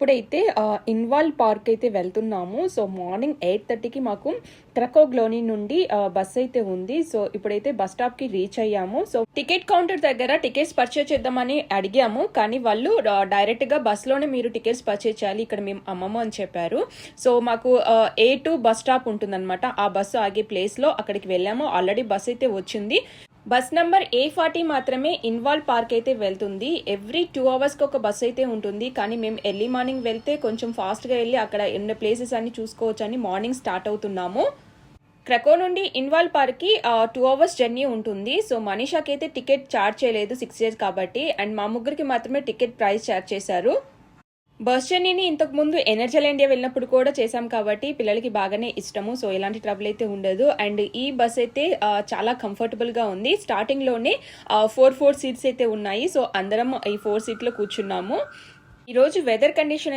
ఇప్పుడైతే ఇన్వాల్ పార్క్ అయితే వెళ్తున్నాము. సో మార్నింగ్ 8:30కి మాకు క్రకోవ్లోని నుండి బస్ అయితే ఉంది. సో ఇప్పుడైతే బస్ స్టాప్కి రీచ్ అయ్యాము. సో టికెట్ కౌంటర్ దగ్గర టికెట్స్ పర్చేస్ చేద్దామని అడిగాము, కానీ వాళ్ళు డైరెక్ట్గా బస్లోనే మీరు టికెట్స్ పర్చేస్ చేయాలి, ఇక్కడ మేము అమ్మము అని చెప్పారు. సో మాకు A2 బస్ స్టాప్ ఉంటుందన్నమాట. ఆ బస్సు ఆగే ప్లేస్లో అక్కడికి వెళ్ళాము. ఆల్రెడీ బస్ అయితే వచ్చింది. బస్ నెంబర్ A40 మాత్రమే ఇన్వాల్ పార్క్ అయితే వెళ్తుంది. ఎవ్రీ 2 అవర్స్కి ఒక బస్ అయితే ఉంటుంది, కానీ మేము ఎర్లీ మార్నింగ్ వెళ్తే కొంచెం ఫాస్ట్గా వెళ్ళి అక్కడ ఉన్న ప్లేసెస్ అన్ని చూసుకోవచ్చు అని మార్నింగ్ స్టార్ట్ అవుతున్నాము. క్రకో నుండి ఇన్వాల్ పార్క్కి 2 అవర్స్ జర్నీ ఉంటుంది. సో మనీషాకి అయితే టికెట్ ఛార్జ్ చేయలేదు 6 ఇయర్స్ కాబట్టి, అండ్ మా ముగ్గురికి మాత్రమే టికెట్ ప్రైస్ ఛార్జ్ చేశారు. బస్ జర్నీని ఇంతకు ముందు ఎనర్జల్ ఇండియా వెళ్ళినప్పుడు కూడా చేశాం కాబట్టి పిల్లలకి బాగానే ఇష్టము. సో ఎలాంటి ట్రబుల్ అయితే ఉండదు. అండ్ ఈ బస్ అయితే చాలా కంఫర్టబుల్గా ఉంది. స్టార్టింగ్లోనే 4 సీట్స్ అయితే ఉన్నాయి. సో అందరం ఈ 4 సీట్లో కూర్చున్నాము. ఈరోజు వెదర్ కండిషన్